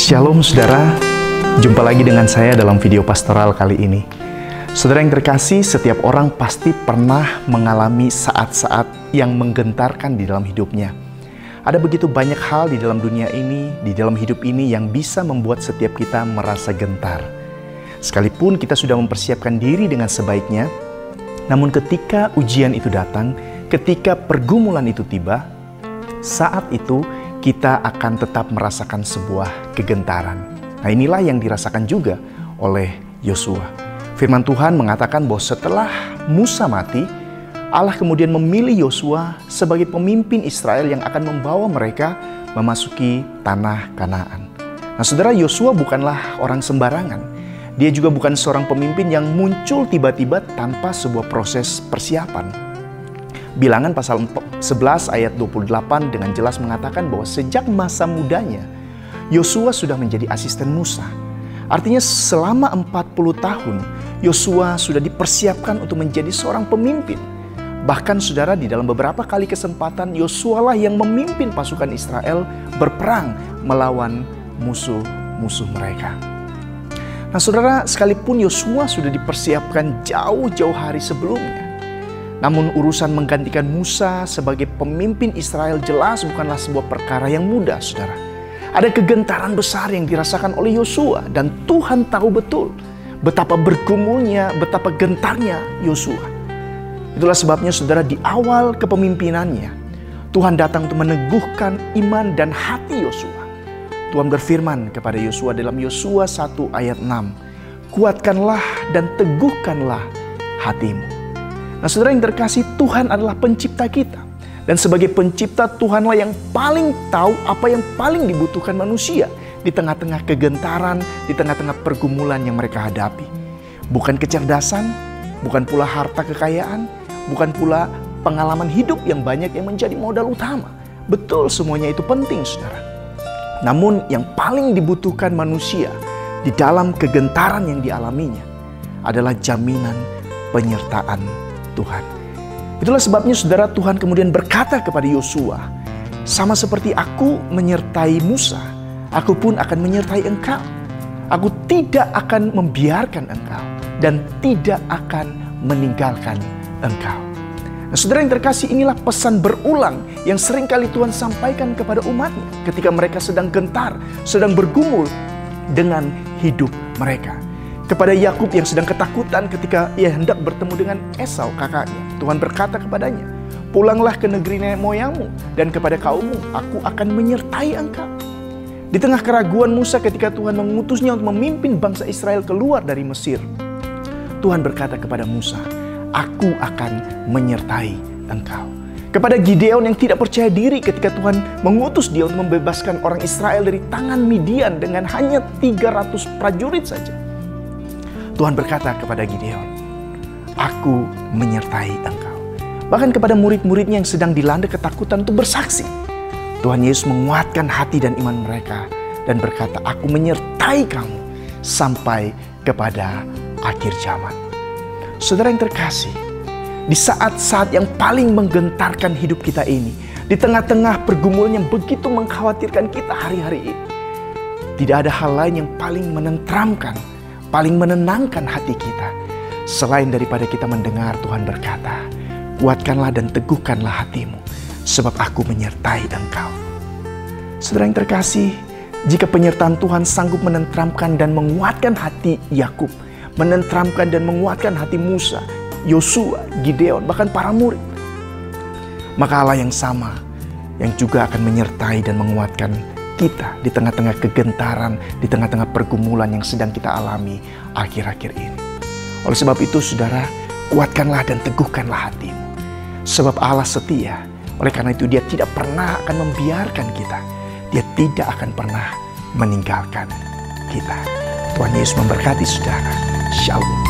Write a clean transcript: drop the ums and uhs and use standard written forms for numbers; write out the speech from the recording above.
Shalom saudara, jumpa lagi dengan saya dalam video pastoral kali ini. Saudara yang terkasih, setiap orang pasti pernah mengalami saat-saat yang menggentarkan di dalam hidupnya. Ada begitu banyak hal di dalam dunia ini, di dalam hidup ini yang bisa membuat setiap kita merasa gentar. Sekalipun kita sudah mempersiapkan diri dengan sebaiknya, namun ketika ujian itu datang, ketika pergumulan itu tiba, saat itu kita akan tetap merasakan sebuah kegentaran. Nah, inilah yang dirasakan juga oleh Yosua. Firman Tuhan mengatakan bahwa setelah Musa mati, Allah kemudian memilih Yosua sebagai pemimpin Israel yang akan membawa mereka memasuki tanah Kanaan. Nah, saudara, Yosua bukanlah orang sembarangan. Dia juga bukan seorang pemimpin yang muncul tiba-tiba tanpa sebuah proses persiapan. Bilangan pasal 11 ayat 28 dengan jelas mengatakan bahwa sejak masa mudanya, Yosua sudah menjadi asisten Musa. Artinya selama 40 tahun, Yosua sudah dipersiapkan untuk menjadi seorang pemimpin. Bahkan saudara, di dalam beberapa kali kesempatan, Yosua lah yang memimpin pasukan Israel berperang melawan musuh-musuh mereka. Nah saudara, sekalipun Yosua sudah dipersiapkan jauh-jauh hari sebelumnya, namun urusan menggantikan Musa sebagai pemimpin Israel jelas bukanlah sebuah perkara yang mudah, saudara. Ada kegentaran besar yang dirasakan oleh Yosua, dan Tuhan tahu betul betapa bergumulnya, betapa gentarnya Yosua. Itulah sebabnya saudara, di awal kepemimpinannya, Tuhan datang untuk meneguhkan iman dan hati Yosua. Tuhan berfirman kepada Yosua dalam Yosua 1 ayat 6, "Kuatkanlah dan teguhkanlah hatimu." Nah saudara yang terkasih, Tuhan adalah pencipta kita. Dan sebagai pencipta, Tuhanlah yang paling tahu apa yang paling dibutuhkan manusia di tengah-tengah kegentaran, di tengah-tengah pergumulan yang mereka hadapi. Bukan kecerdasan, bukan pula harta kekayaan, bukan pula pengalaman hidup yang banyak yang menjadi modal utama. Betul, semuanya itu penting saudara. Namun yang paling dibutuhkan manusia di dalam kegentaran yang dialaminya adalah jaminan penyertaan Tuhan. Itulah sebabnya saudara, Tuhan kemudian berkata kepada Yosua, "Sama seperti aku menyertai Musa, aku pun akan menyertai engkau. Aku tidak akan membiarkan engkau dan tidak akan meninggalkan engkau." Nah saudara yang terkasih, inilah pesan berulang yang seringkali Tuhan sampaikan kepada umatnya ketika mereka sedang gentar, sedang bergumul dengan hidup mereka. Kepada Yakub yang sedang ketakutan ketika ia hendak bertemu dengan Esau kakaknya, Tuhan berkata kepadanya, "Pulanglah ke negeri nenek moyangmu, dan kepada kaummu aku akan menyertai engkau." Di tengah keraguan Musa ketika Tuhan mengutusnya untuk memimpin bangsa Israel keluar dari Mesir, Tuhan berkata kepada Musa, "Aku akan menyertai engkau." Kepada Gideon yang tidak percaya diri ketika Tuhan mengutus dia untuk membebaskan orang Israel dari tangan Midian dengan hanya 300 prajurit saja, Tuhan berkata kepada Gideon, "Aku menyertai engkau." Bahkan kepada murid-muridnya yang sedang dilanda ketakutan untuk bersaksi, Tuhan Yesus menguatkan hati dan iman mereka dan berkata, "Aku menyertai kamu sampai kepada akhir zaman." Saudara yang terkasih, di saat-saat yang paling menggentarkan hidup kita ini, di tengah-tengah pergumulan yang begitu mengkhawatirkan kita hari-hari ini, tidak ada hal lain yang paling menenteramkan, paling menenangkan hati kita selain daripada kita mendengar Tuhan berkata, "Kuatkanlah dan teguhkanlah hatimu, sebab aku menyertai engkau." Saudara yang terkasih, jika penyertaan Tuhan sanggup menenteramkan dan menguatkan hati Yakub, menenteramkan dan menguatkan hati Musa, Yosua, Gideon, bahkan para murid, maka Allah yang sama yang juga akan menyertai dan menguatkan kita di tengah-tengah kegentaran, di tengah-tengah pergumulan yang sedang kita alami akhir-akhir ini. Oleh sebab itu saudara, kuatkanlah dan teguhkanlah hatimu. Sebab Allah setia. Oleh karena itu dia tidak pernah akan membiarkan kita. Dia tidak akan pernah meninggalkan kita. Tuhan Yesus memberkati saudara. Shalom.